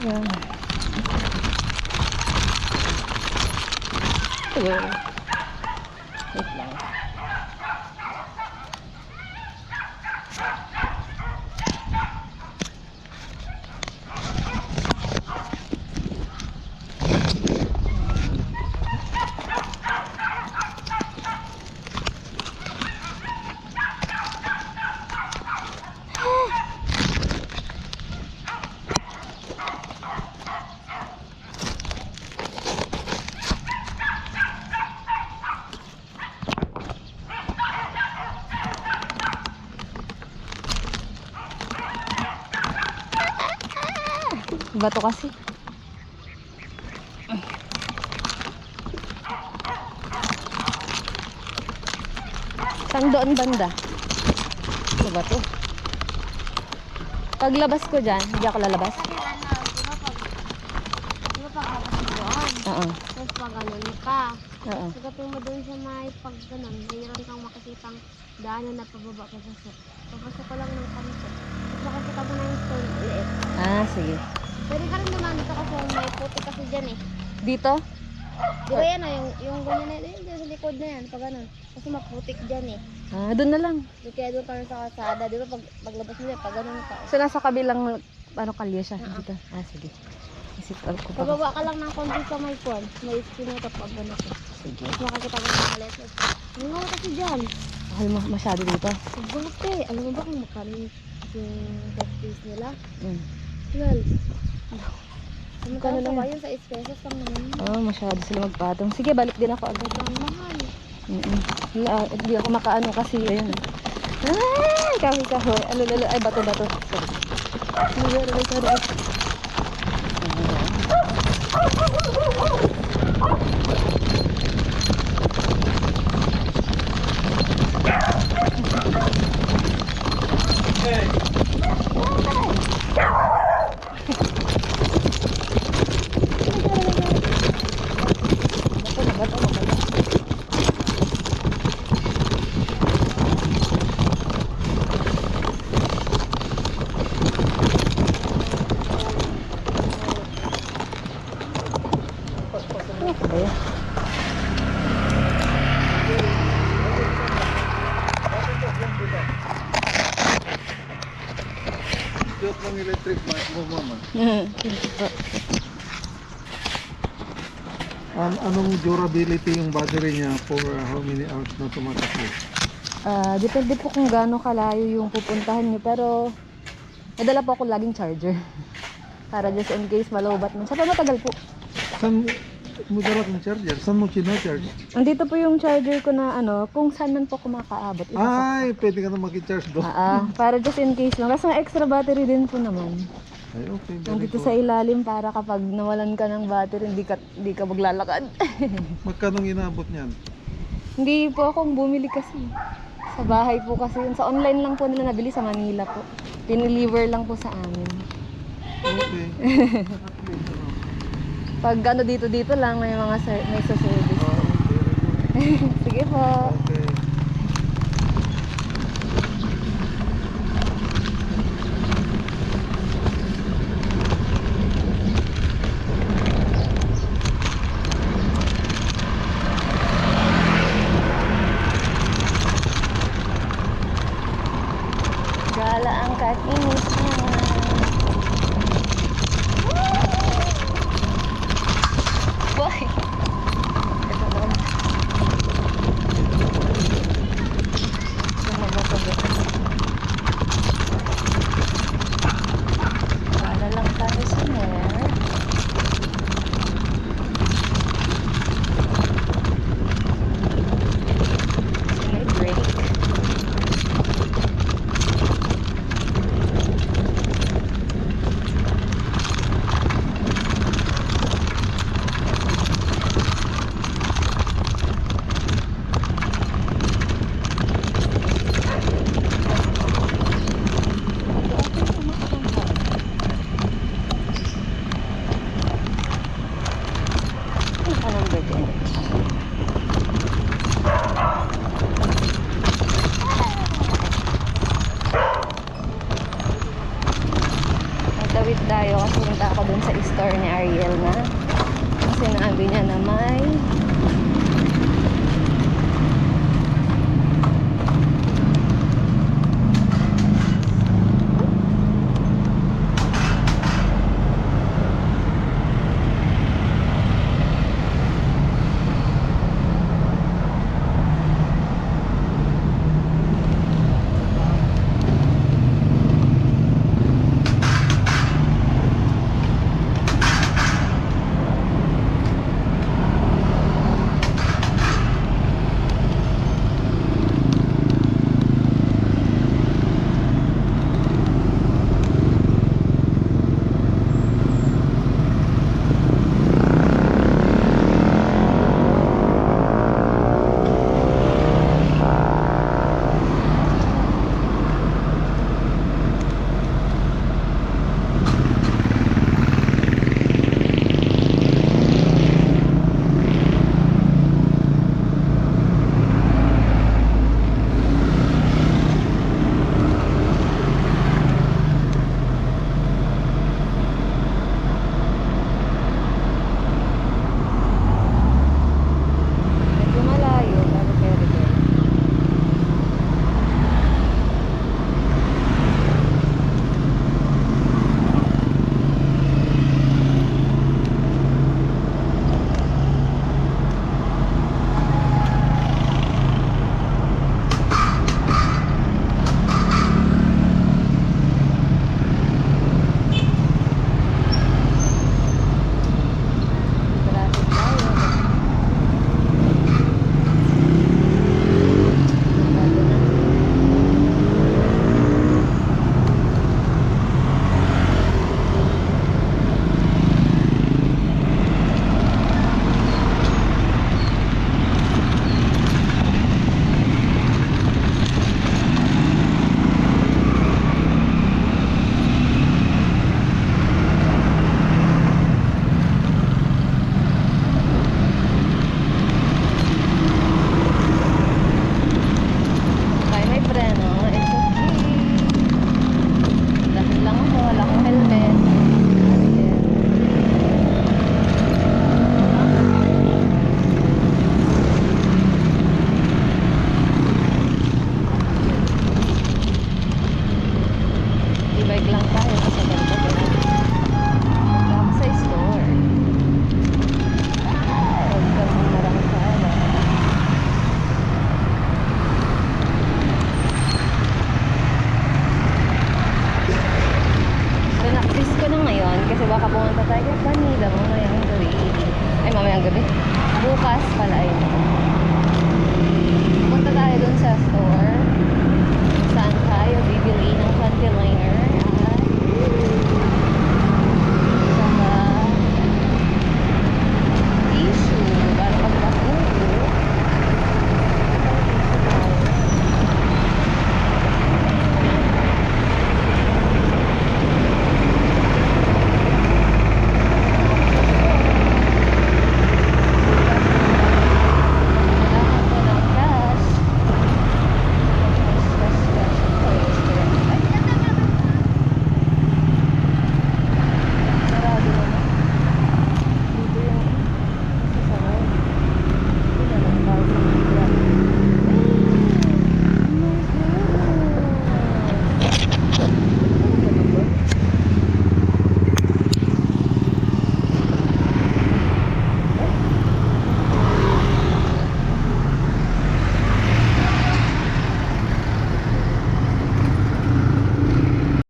Yan. Ayun. Wait lang. Bato kasi. Saan doon banda? Ito ba to? Paglabas ko dyan, hindi ako lalabas. Di ba pag labas mo doon? Oo. Tapos pag ano ka, Oo. sigapin mo doon sa may pag ganun, mayroon kang makikitang daanan na pababa ka sa set. Papasok ko lang ng kanto. Tapos makikita mo na yung stone ulit. Ah, sige. Pwede ka rin naman dito kasi may puti kasi dyan eh. Dito? Di ba yan yung ganyan na yun, dyan sa likod na yan, pag ganun. Kasi maputik dyan eh. Ah, doon na lang. Kaya doon ka rin sa kalsada, di ba paglabas mo dyan, pag ganun ka. So, nasa kabilang, ano, kalye siya. Dito. Ah, sige. Isip ko pa. Pababa ka lang ng konti sa may pond, may skin ito pag ganun ka. Sige. Tapos makikita mo yung malit. Ang nga kasi dyan. Mahal mo masyado dito. Ang gwape. Alam mo ba kung magkano yung practice nila? 12. Ano Magkano lang lang yun? Sa pesos lang naman. Oh, masyado sila magpatong. Sige, balik din ako agad. Ang mahal. Hindi ako makaano kasi, ayun. Ay, kahoy. Alulalo. Ay, bato. Sorry. Sorry. Diyot ng electric bike mo, mama. Anong durability yung battery niya for how many hours na tumatakbo? Depende po kung gaano kalayo yung pupuntahan niyo. Pero, nadala po ako laging charger. Para just in case malowbat mo. Saka matagal po. Saan mo dala kang charger? Saan mo charge? Andito po yung charger ko na ano, kung saan man po kumakaabot. Ay, pwede ka na mag-charge doon. Para just in case lang. Kasi may extra battery din po naman. Ay, okay. Nandito sa ilalim para kapag nawalan ka ng battery, hindi ka maglalakad. Magkano inabot niyan? Hindi po akong bumili kasi. Sa bahay po kasi yun. Sa online lang po nila nabili sa Manila po. Piniliver lang po sa amin. Okay. Pag ano dito lang may mga may sa service. Oh, very good. Sige po. Okay. Gala ang kat-inis niya. Boy! Ito naman. tayo kasi punta ako dun sa store ni Ariel na sinabi niya na may medyo malayo pero pwede din. Traffic tayo. Bago na. Kaya may preno, it's okay. Dahil lang ako, wala akong helmet. Ariel. E-bike lang tayo kasi ganito ganito. Back sa store. Huwag ka marang pala. Pinaktis ko na ngayon kasi baka pumunta tayo kay Manila mamayang gabi. Ay, mamayang gabi. Bukas pala ay. Punta tayo dun sa store. Saan tayo bibili ng panty liner.